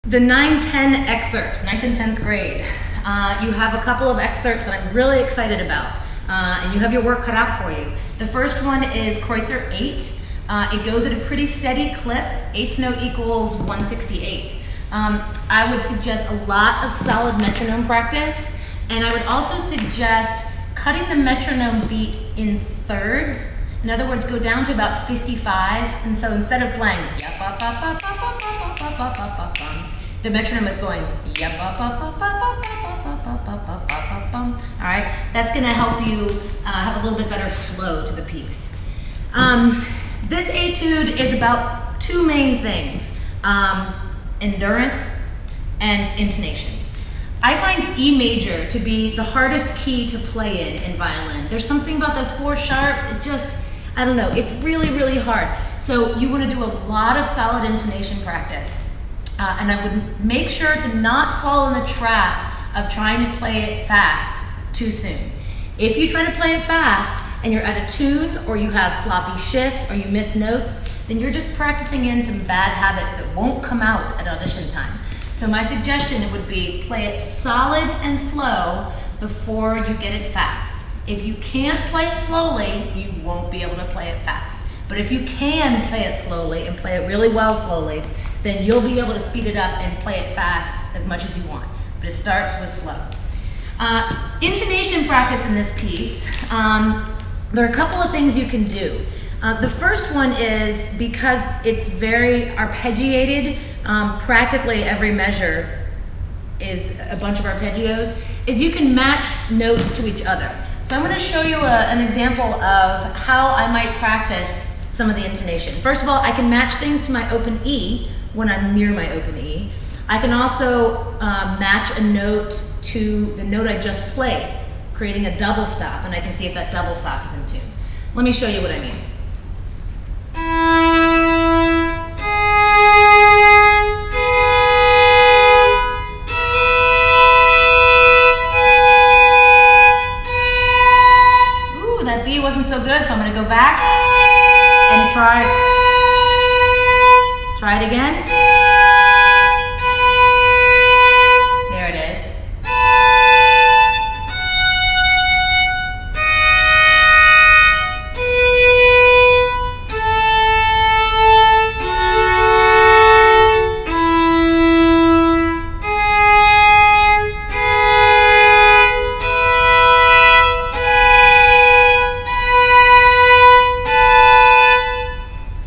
The 9-10 excerpts, 9th and 10th grade. You have a couple of excerpts that I'm really excited about, and you have your work cut out for you. The first one is Kreutzer 8. It goes at a pretty steady clip, 8th note equals 168. I would suggest a lot of solid metronome practice, and I would also suggest cutting the metronome beat in thirds. In other words, go down to about 55, and so instead of playing the metronome is going all right, that's going to help you have a little bit better flow to the piece. This etude is about two main things, endurance and intonation. I find E major to be the hardest key to play in violin. There's something about those four sharps, it just, I don't know, it's really, really hard. So you want to do a lot of solid intonation practice. And I would make sure to not fall in the trap of trying to play it fast too soon. If you try to play it fast and you're out of tune, or you have sloppy shifts, or you miss notes, then you're just practicing in some bad habits that won't come out at audition time. So my suggestion would be play it solid and slow before you get it fast. If you can't play it slowly, you won't be able to play it fast. But if you can play it slowly and play it really well slowly, then you'll be able to speed it up and play it fast as much as you want. But it starts with slow. Intonation practice in this piece, there are a couple of things you can do. The first one is, because it's very arpeggiated, practically every measure is a bunch of arpeggios, is you can match notes to each other. So I'm going to show you an example of how I might practice some of the intonation. First of all, I can match things to my open E when I'm near my open E. I can also match a note to the note I just played, creating a double stop, and I can see if that double stop is in tune. Let me show you what I mean. Ooh, that B wasn't so good, so I'm going to go back and try it again. There it is.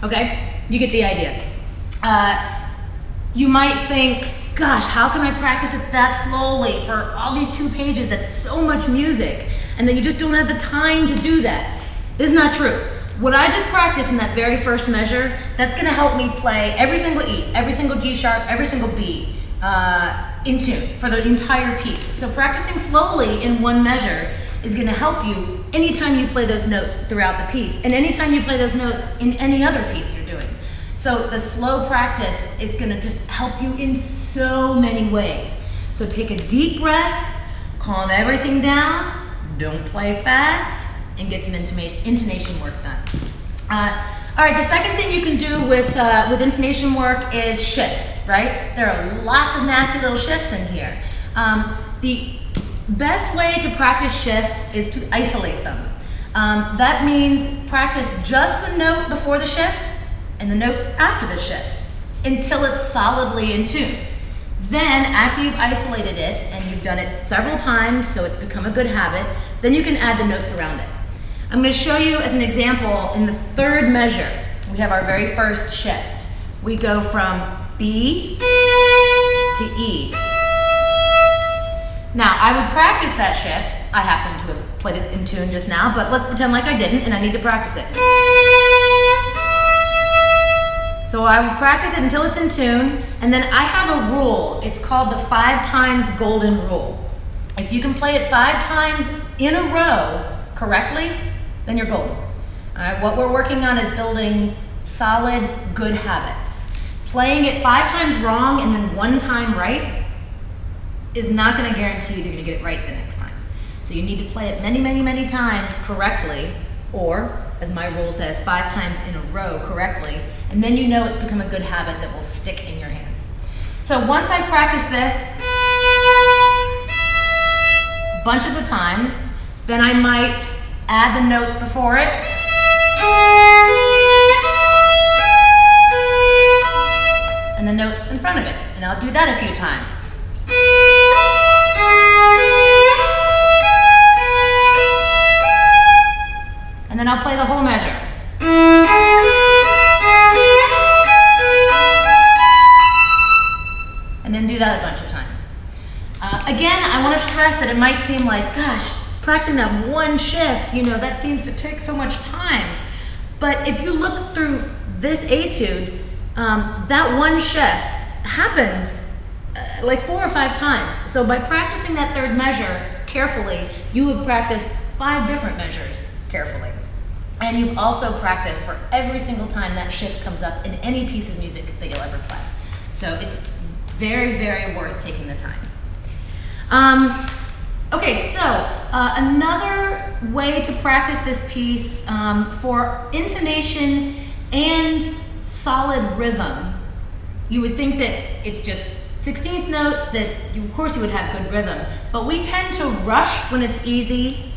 Okay, you get the idea. You might think, gosh, how can I practice it that slowly for all these 2 pages? That's so much music. And then you just don't have the time to do that. This is not true. What I just practiced in that very first measure, that's going to help me play every single E, every single G sharp, every single B in tune for the entire piece. So practicing slowly in one measure is going to help you anytime you play those notes throughout the piece, and anytime you play those notes in any other piece you're doing. So the slow practice is going to just help you in so many ways. So take a deep breath, calm everything down, don't play fast, and get some intonation work done. All right, the second thing you can do with intonation work is shifts, right? There are lots of nasty little shifts in here. The best way to practice shifts is to isolate them. That means practice just the note before the shift and the note after the shift until it's solidly in tune. Then, after you've isolated it and you've done it several times so it's become a good habit, then you can add the notes around it. I'm going to show you as an example in the third measure. We have our very first shift. We go from B to E. Now, I would practice that shift. I happen to have played it in tune just now, but let's pretend like I didn't and I need to practice it. So I would practice it until it's in tune, and then I have a rule. It's called the 5 times golden rule. If you can play it 5 times in a row correctly, then you're golden. All right, what we're working on is building solid, good habits. Playing it 5 times wrong and then 1 time right is not going to guarantee you're going to get it right the next time. So you need to play it many, many, many times correctly, or, as my rule says, 5 times in a row correctly, and then you know it's become a good habit that will stick in your hands. So once I've practiced this bunches of times, then I might add the notes before it. And the notes in front of it. And I'll do that a few times. And then I'll play the whole measure. And then do that a bunch of times. Again, I want to stress that it might seem like, gosh, practicing that one shift, that seems to take so much time. But if you look through this etude, that one shift happens like 4 or 5 times. So by practicing that third measure carefully, you have practiced 5 different measures carefully. And you've also practiced for every single time that shift comes up in any piece of music that you'll ever play. So it's very, very worth taking the time. Okay, so another way to practice this piece for intonation and solid rhythm, you would think that it's just 16th notes that of course you would have good rhythm, but we tend to rush when it's easy.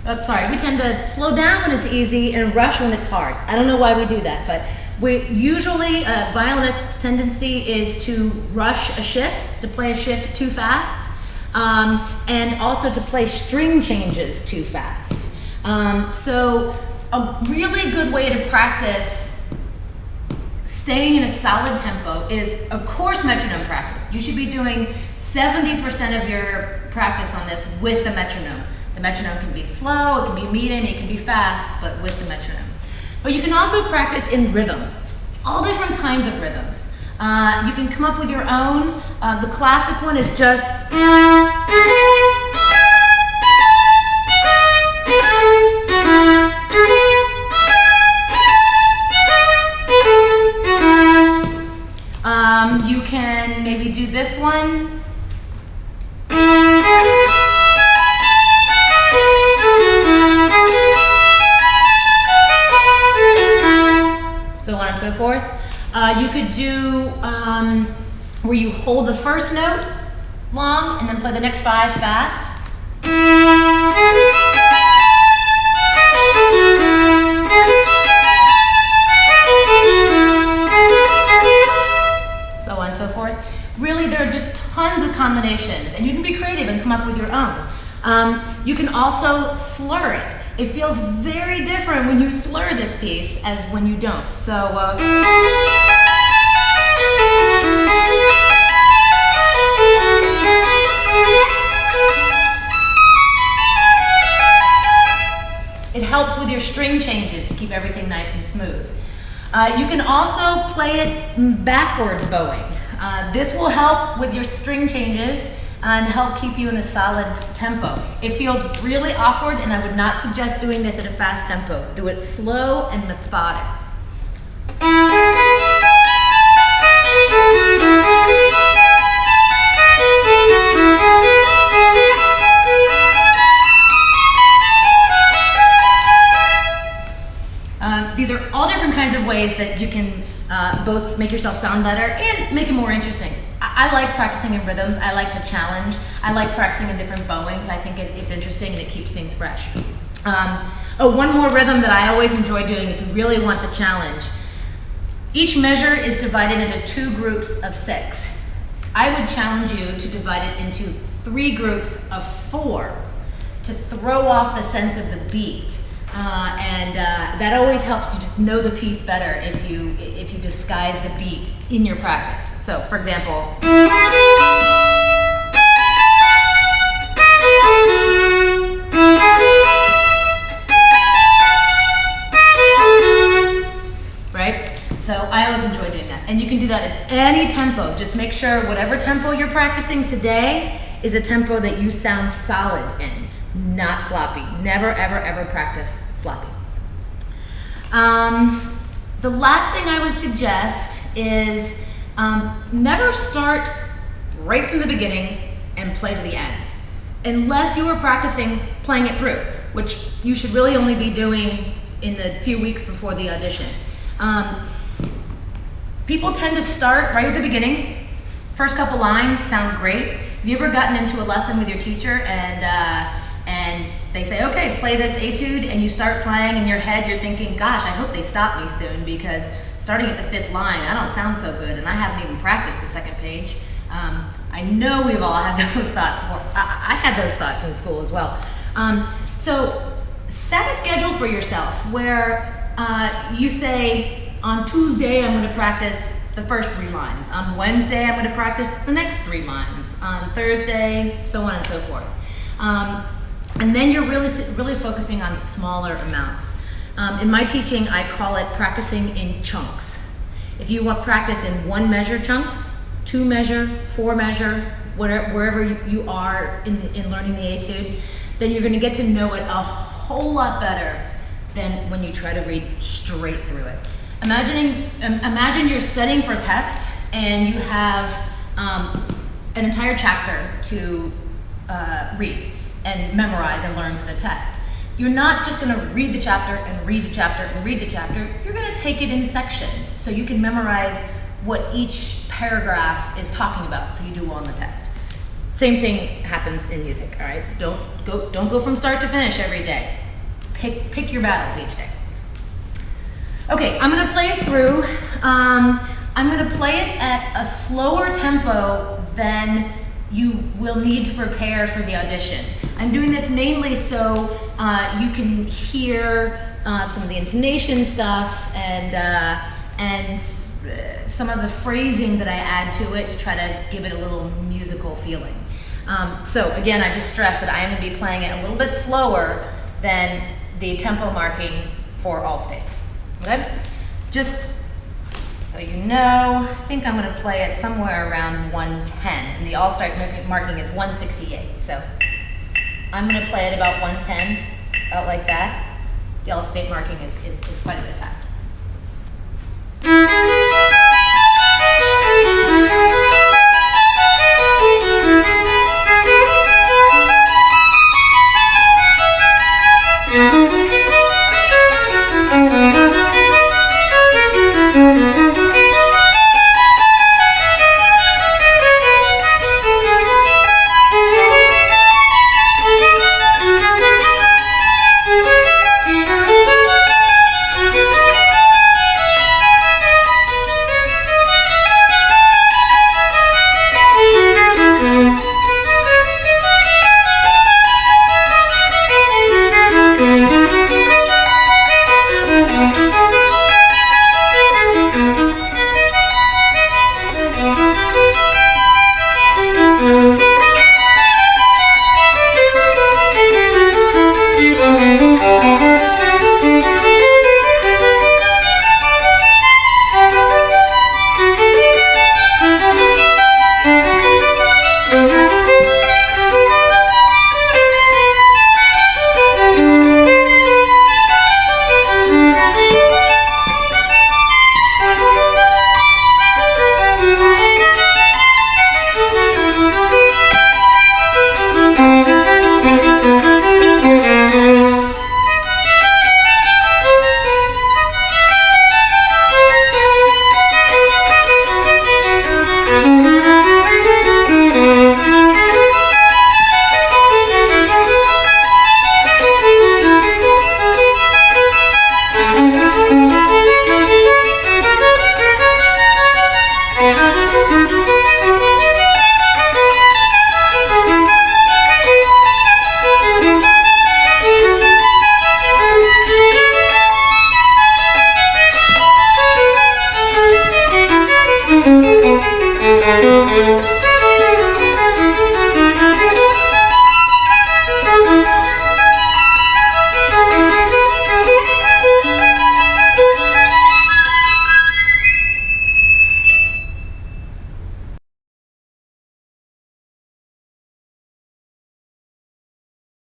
We tend to slow down when it's easy and rush when it's hard. I don't know why we do that, but we usually, a violinist's tendency is to rush a shift, to play a shift too fast, and also to play string changes too fast. So a really good way to practice staying in a solid tempo is, of course, metronome practice. You should be doing 70% of your practice on this with the metronome. The metronome can be slow, it can be medium, it can be fast, but with the metronome. But you can also practice in rhythms, all different kinds of rhythms. You can come up with your own. The classic one is just you can maybe do this one. So on and so forth. You could do where you hold the first note long and then play the next 5 fast. So on and so forth. Really, there are just tons of combinations, and you can be creative and come up with your own. You can also slur it. It feels very different when you slur this piece as when you don't. So, it helps with your string changes to keep everything nice and smooth. You can also play it backwards bowing. This will help with your string changes and help keep you in a solid tempo. It feels really awkward, and I would not suggest doing this at a fast tempo. Do it slow and methodic. These are all different kinds of ways that you can both make yourself sound better and make it more interesting. I like practicing in rhythms. I like the challenge. I like practicing in different bowings. I think it's interesting and it keeps things fresh. One more rhythm that I always enjoy doing if you really want the challenge. Each measure is divided into 2 groups of 6. I would challenge you to divide it into 3 groups of 4 to throw off the sense of the beat. That always helps you just know the piece better if you disguise the beat in your practice. So, for example, right? So I always enjoy doing that. And you can do that at any tempo. Just make sure whatever tempo you're practicing today is a tempo that you sound solid in, not sloppy. Never, ever, ever practice sloppy. The last thing I would suggest is never start right from the beginning and play to the end, unless you are practicing playing it through, which you should really only be doing in the few weeks before the audition. People tend to start right at the beginning First couple lines sound great. Have you ever gotten into a lesson with your teacher and they say, okay, play this etude, and you start playing in your head, you're thinking, gosh, I hope they stop me soon, because starting at the 5th line, I don't sound so good, and I haven't even practiced the 2nd page. I know we've all had those thoughts before. I had those thoughts in school as well. So set a schedule for yourself where you say, on Tuesday I'm going to practice the first 3 lines. On Wednesday I'm going to practice the next 3 lines. On Thursday, so on and so forth. And then you're really focusing on smaller amounts. In my teaching, I call it practicing in chunks. If you want practice in 1 measure chunks, 2 measure, 4 measure, wherever you are in learning the etude, then you're going to get to know it a whole lot better than when you try to read straight through it. Imagine you're studying for a test and you have an entire chapter to read and memorize and learn for the test. You're not just going to read the chapter and read the chapter and read the chapter. You're going to take it in sections so you can memorize what each paragraph is talking about, so you do well on the test. Same thing happens in music, all right? Don't go from start to finish every day. Pick your battles each day. Okay, I'm going to play it through. I'm going to play it at a slower tempo than you will need to prepare for the audition. I'm doing this mainly so you can hear some of the intonation stuff and some of the phrasing that I add to it to try to give it a little musical feeling. So again, I just stress that I am going to be playing it a little bit slower than the tempo marking for All-State. Okay? Just so you know, I think I'm going to play it somewhere around 110, and the All-State marking is 168. So I'm going to play it about 110, about like that. The All-State marking is quite a bit faster.